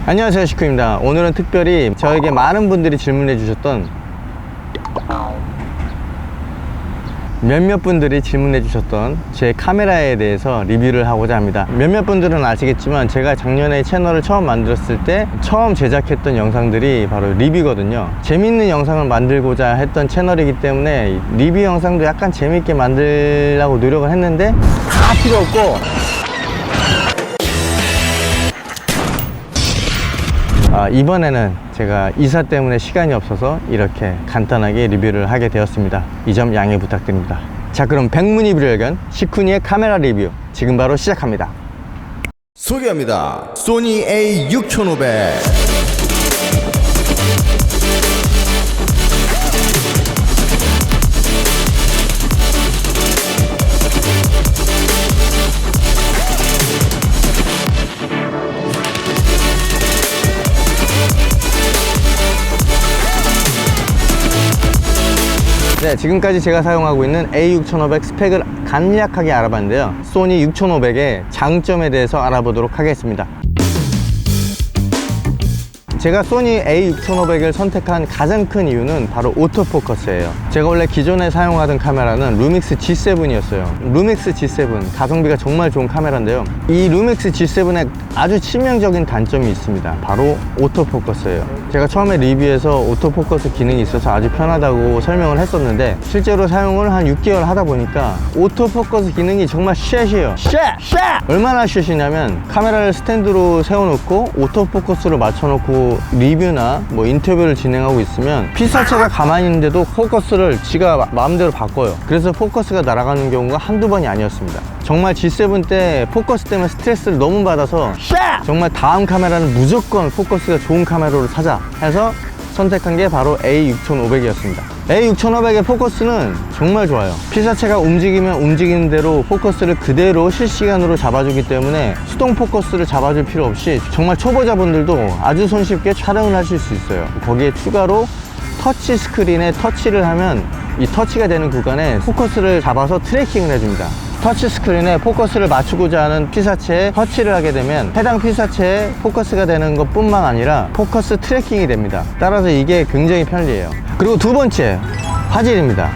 안녕하세요, 시크입니다. 오늘은 특별히 저에게 많은 분들이 질문해 주셨던 몇몇 분들이 질문해 주셨던 제 카메라에 대해서 리뷰를 하고자 합니다. 몇몇 분들은 아시겠지만 제가 작년에 채널을 처음 만들었을 때 처음 제작했던 영상들이 바로 리뷰거든요. 재밌는 영상을 만들고자 했던 채널이기 때문에 리뷰 영상도 약간 재밌게 만들려고 노력을 했는데 다 필요 없고 이번에는 제가 이사 때문에 시간이 없어서 이렇게 간단하게 리뷰를 하게 되었습니다. 이 점 양해 부탁드립니다. 자, 그럼 백문이 불여일견 시쿠니의 카메라 리뷰 지금 바로 시작합니다. 소개합니다. 소니 A6500. 네, 지금까지 제가 사용하고 있는 A6500 스펙을 간략하게 알아봤는데요. 소니 6500의 장점에 대해서 알아보도록 하겠습니다. 제가 소니 A6500을 선택한 가장 큰 이유는 바로 오토포커스예요. 제가 원래 기존에 사용하던 카메라는 루믹스 G7이었어요. 루믹스 G7 가성비가 정말 좋은 카메라인데요, 이 루믹스 G7에 아주 치명적인 단점이 있습니다. 바로 오토포커스예요. 제가 처음에 리뷰에서 오토포커스 기능이 있어서 아주 편하다고 설명을 했었는데 실제로 사용을 한 6개월 하다 보니까 오토포커스 기능이 정말 쉣이에요. 쉣! 얼마나 쉣이냐면 카메라를 스탠드로 세워놓고 오토포커스로 맞춰놓고 리뷰나 뭐 인터뷰를 진행하고 있으면 피사체가 가만히 있는데도 포커스를 지가 마음대로 바꿔요. 그래서 포커스가 날아가는 경우가 한두 번이 아니었습니다. 정말 G7 때 포커스 때문에 스트레스를 너무 받아서 정말 다음 카메라는 무조건 포커스가 좋은 카메라로 사자 해서 선택한 게 바로 A6500이었습니다. A6500의 포커스는 정말 좋아요. 피사체가 움직이면 움직이는 대로 포커스를 그대로 실시간으로 잡아주기 때문에 수동 포커스를 잡아줄 필요 없이 정말 초보자분들도 아주 손쉽게 촬영을 하실 수 있어요. 거기에 추가로 터치 스크린에 터치를 하면 이 터치가 되는 구간에 포커스를 잡아서 트래킹을 해줍니다. 터치 스크린에 포커스를 맞추고자 하는 피사체에 터치를 하게 되면 해당 피사체에 포커스가 되는 것 뿐만 아니라 포커스 트래킹이 됩니다. 따라서 이게 굉장히 편리해요. 그리고 두 번째, 화질입니다.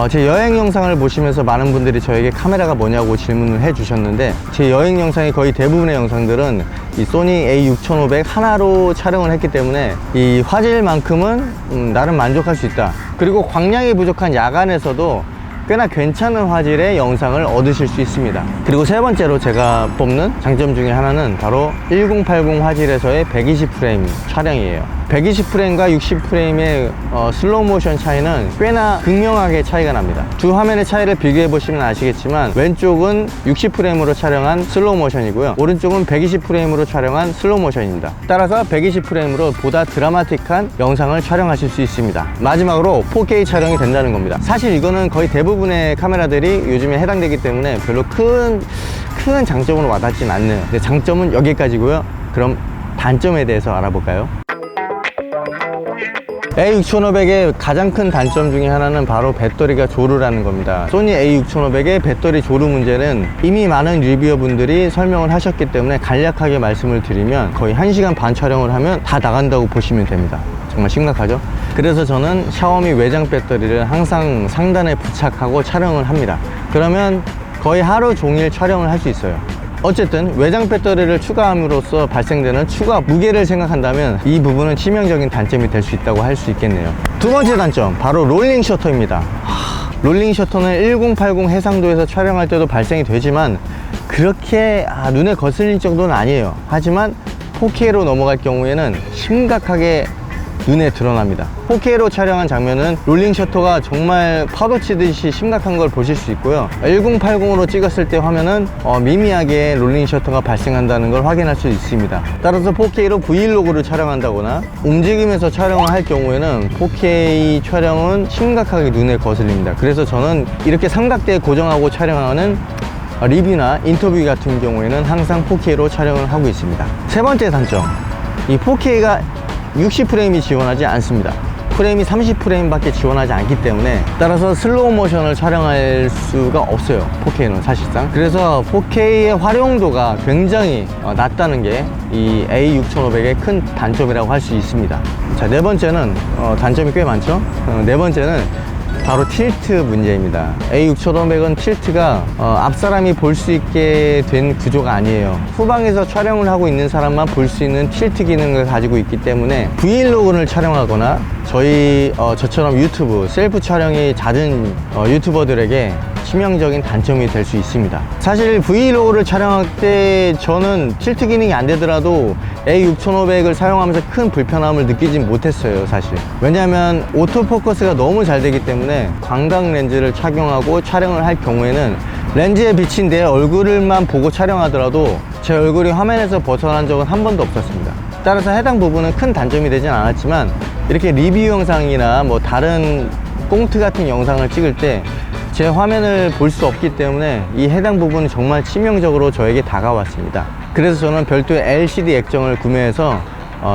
제 여행 영상을 보시면서 많은 분들이 저에게 카메라가 뭐냐고 질문을 해 주셨는데 제 여행 영상의 거의 대부분의 영상들은 이 소니 A6500 하나로 촬영을 했기 때문에 이 화질만큼은 나름 만족할 수 있다. 그리고 광량이 부족한 야간에서도 꽤나 괜찮은 화질의 영상을 얻으실 수 있습니다. 그리고 세 번째로 제가 뽑는 장점 중에 하나는 바로 1080 화질에서의 120프레임 촬영이에요. 120프레임과 60프레임의 슬로우 모션 차이는 꽤나 극명하게 차이가 납니다. 두 화면의 차이를 비교해 보시면 아시겠지만 왼쪽은 60프레임으로 촬영한 슬로우 모션이고요, 오른쪽은 120프레임으로 촬영한 슬로우 모션입니다. 따라서 120프레임으로 보다 드라마틱한 영상을 촬영하실 수 있습니다. 마지막으로 4K 촬영이 된다는 겁니다. 사실 이거는 거의 대부분의 카메라들이 요즘에 해당되기 때문에 별로 큰 장점으로 와닿진 않네요. 근데 장점은 여기까지고요. 그럼 단점에 대해서 알아볼까요? A6500의 가장 큰 단점 중에 하나는 바로 배터리가 조르라는 겁니다. 소니 A6500의 배터리 조르 문제는 이미 많은 리뷰어 분들이 설명을 하셨기 때문에 간략하게 말씀을 드리면 거의 1시간 반 촬영을 하면 다 나간다고 보시면 됩니다. 정말 심각하죠? 그래서 저는 샤오미 외장 배터리를 항상 상단에 부착하고 촬영을 합니다. 그러면 거의 하루 종일 촬영을 할 수 있어요. 어쨌든 외장 배터리를 추가함으로써 발생되는 추가 무게를 생각한다면 이 부분은 치명적인 단점이 될 수 있다고 할 수 있겠네요. 두 번째 단점, 바로 롤링 셔터입니다. 롤링 셔터는 1080 해상도에서 촬영할 때도 발생이 되지만 그렇게 눈에 거슬릴 정도는 아니에요. 하지만 4K로 넘어갈 경우에는 심각하게 눈에 드러납니다. 4K로 촬영한 장면은 롤링 셔터가 정말 파도 치듯이 심각한 걸 보실 수 있고요, 1080으로 찍었을 때 화면은 미미하게 롤링 셔터가 발생한다는 걸 확인할 수 있습니다. 따라서 4K로 브이로그를 촬영한다거나 움직이면서 촬영을 할 경우에는 4K 촬영은 심각하게 눈에 거슬립니다. 그래서 저는 이렇게 삼각대에 고정하고 촬영하는 리뷰나 인터뷰 같은 경우에는 항상 4K로 촬영을 하고 있습니다. 세 번째 단점, 이 4K가 60프레임이 지원하지 않습니다. 프레임이 30프레임밖에 지원하지 않기 때문에, 따라서 슬로우 모션을 촬영할 수가 없어요, 4K는 사실상. 그래서 4K의 활용도가 굉장히 낮다는 게 이 A6500의 큰 단점이라고 할 수 있습니다. 자, 네 번째는 단점이 꽤 많죠. 네 번째는 바로 틸트 문제입니다. A6500은 틸트가 앞사람이 볼 수 있게 된 구조가 아니에요. 후방에서 촬영을 하고 있는 사람만 볼 수 있는 틸트 기능을 가지고 있기 때문에 브이로그를 촬영하거나 저처럼 유튜브 셀프 촬영이 잦은 유튜버들에게 치명적인 단점이 될 수 있습니다. 사실 브이로그를 촬영할 때 저는 틸트 기능이 안 되더라도 A6500을 사용하면서 큰 불편함을 느끼진 못했어요, 사실. 왜냐하면 오토포커스가 너무 잘 되기 때문에 광각 렌즈를 착용하고 촬영을 할 경우에는 렌즈에 비친 내 얼굴만 보고 촬영하더라도 제 얼굴이 화면에서 벗어난 적은 한 번도 없었습니다. 따라서 해당 부분은 큰 단점이 되진 않았지만, 이렇게 리뷰 영상이나 뭐 다른 꽁트 같은 영상을 찍을 때 제 화면을 볼 수 없기 때문에 이 해당 부분이 정말 치명적으로 저에게 다가왔습니다. 그래서 저는 별도의 LCD 액정을 구매해서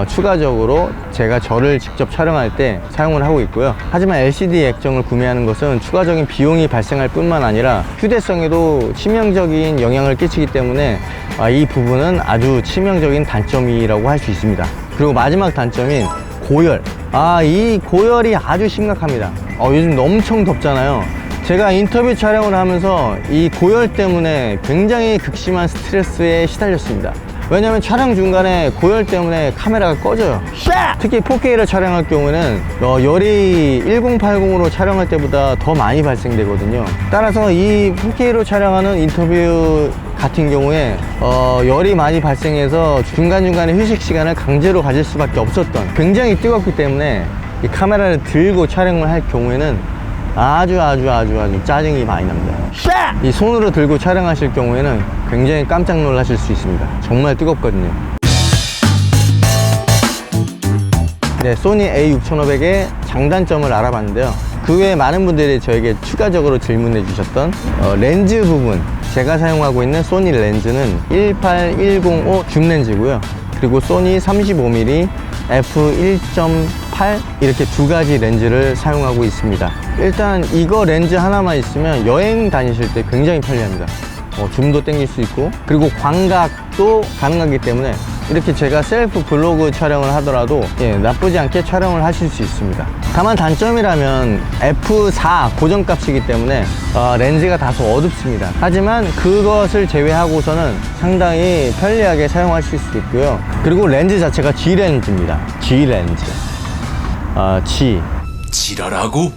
추가적으로 제가 저를 직접 촬영할 때 사용을 하고 있고요. 하지만 LCD 액정을 구매하는 것은 추가적인 비용이 발생할 뿐만 아니라 휴대성에도 치명적인 영향을 끼치기 때문에 이 부분은 아주 치명적인 단점이라고 할 수 있습니다. 그리고 마지막 단점인 고열. 이 고열이 아주 심각합니다. 요즘 엄청 덥잖아요. 제가 인터뷰 촬영을 하면서 이 고열 때문에 굉장히 극심한 스트레스에 시달렸습니다. 왜냐면 촬영 중간에 고열 때문에 카메라가 꺼져요. 특히 4K를 촬영할 경우에는 열이 1080으로 촬영할 때보다 더 많이 발생되거든요. 따라서 이 4K로 촬영하는 인터뷰 같은 경우에 열이 많이 발생해서 중간중간에 휴식 시간을 강제로 가질 수밖에 없었던, 굉장히 뜨겁기 때문에 이 카메라를 들고 촬영을 할 경우에는 아주 짜증이 많이 납니다. 이 손으로 들고 촬영하실 경우에는 굉장히 깜짝 놀라실 수 있습니다. 정말 뜨겁거든요. 네, 소니 A6500의 장단점을 알아봤는데요. 그 외에 많은 분들이 저에게 추가적으로 질문해 주셨던 렌즈 부분, 제가 사용하고 있는 소니 렌즈는 18105 줌 렌즈고요. 그리고 소니 35mm f1.8 이렇게 두 가지 렌즈를 사용하고 있습니다. 일단 이거 렌즈 하나만 있으면 여행 다니실 때 굉장히 편리합니다. 줌도 당길 수 있고, 그리고 광각도 가능하기 때문에 이렇게 제가 셀프 블로그 촬영을 하더라도 나쁘지 않게 촬영을 하실 수 있습니다. 다만 단점이라면 f4 고정값이기 때문에 렌즈가 다소 어둡습니다. 하지만 그것을 제외하고서는 상당히 편리하게 사용하실 수 있고요. 그리고 렌즈 자체가 G 렌즈입니다. G 렌즈. 지랄하고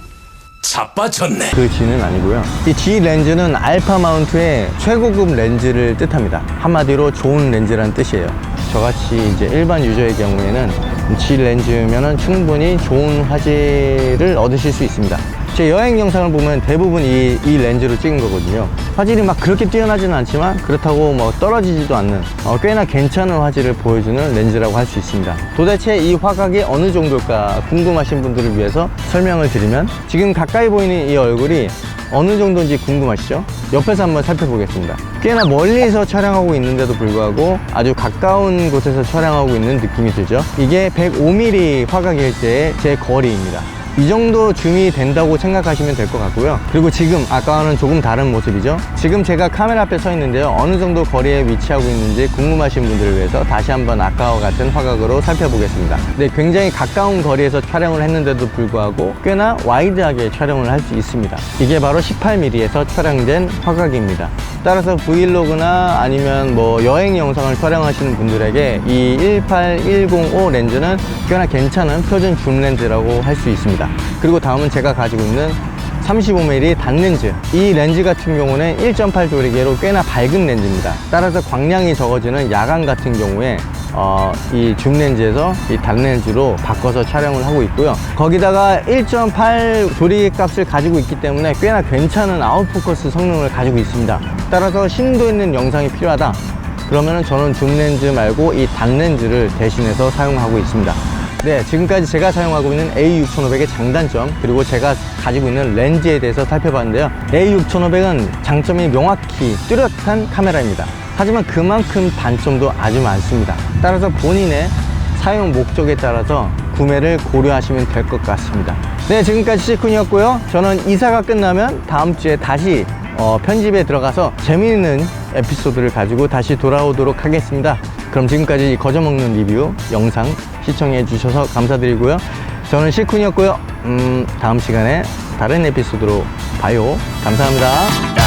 자빠졌네. 그 G는 아니고요. 이 G 렌즈는 알파 마운트의 최고급 렌즈를 뜻합니다. 한마디로 좋은 렌즈라는 뜻이에요. 저같이 이제 일반 유저의 경우에는 G 렌즈면은 충분히 좋은 화질을 얻으실 수 있습니다. 제 여행 영상을 보면 대부분 이 렌즈로 찍은 거거든요. 화질이 막 그렇게 뛰어나지는 않지만 그렇다고 뭐 떨어지지도 않는 꽤나 괜찮은 화질을 보여주는 렌즈라고 할 수 있습니다. 도대체 이 화각이 어느 정도일까 궁금하신 분들을 위해서 설명을 드리면, 지금 가까이 보이는 이 얼굴이 어느 정도인지 궁금하시죠? 옆에서 한번 살펴보겠습니다. 꽤나 멀리서 촬영하고 있는데도 불구하고 아주 가까운 곳에서 촬영하고 있는 느낌이 들죠? 이게 105mm 화각일 때의 제 거리입니다. 이 정도 줌이 된다고 생각하시면 될 것 같고요. 그리고 지금 아까와는 조금 다른 모습이죠. 지금 제가 카메라 앞에 서 있는데요, 어느 정도 거리에 위치하고 있는지 궁금하신 분들을 위해서 다시 한번 아까와 같은 화각으로 살펴보겠습니다. 네, 굉장히 가까운 거리에서 촬영을 했는데도 불구하고 꽤나 와이드하게 촬영을 할 수 있습니다. 이게 바로 18mm에서 촬영된 화각입니다. 따라서 브이로그나 아니면 뭐 여행 영상을 촬영하시는 분들에게 이 18105 렌즈는 꽤나 괜찮은 표준 줌 렌즈라고 할 수 있습니다. 그리고 다음은 제가 가지고 있는 35mm 단렌즈. 이 렌즈 같은 경우는 1.8 조리개로 꽤나 밝은 렌즈입니다. 따라서 광량이 적어지는 야간 같은 경우에 이 줌 렌즈에서 이 단렌즈로 바꿔서 촬영을 하고 있고요. 거기다가 1.8 조리개 값을 가지고 있기 때문에 꽤나 괜찮은 아웃포커스 성능을 가지고 있습니다. 따라서 심도 있는 영상이 필요하다 그러면은 저는 줌 렌즈 말고 이 단렌즈를 대신해서 사용하고 있습니다. 네, 지금까지 제가 사용하고 있는 A6500의 장단점, 그리고 제가 가지고 있는 렌즈에 대해서 살펴봤는데요. A6500은 장점이 명확히 뚜렷한 카메라입니다. 하지만 그만큼 단점도 아주 많습니다. 따라서 본인의 사용 목적에 따라서 구매를 고려하시면 될 것 같습니다. 네, 지금까지 시쿤이었고요. 저는 이사가 끝나면 다음 주에 다시 편집에 들어가서 재미있는 에피소드를 가지고 다시 돌아오도록 하겠습니다. 그럼 지금까지 거저먹는 리뷰 영상 시청해 주셔서 감사드리고요. 저는 시쿤이었고요. 다음 시간에 다른 에피소드로 봐요. 감사합니다.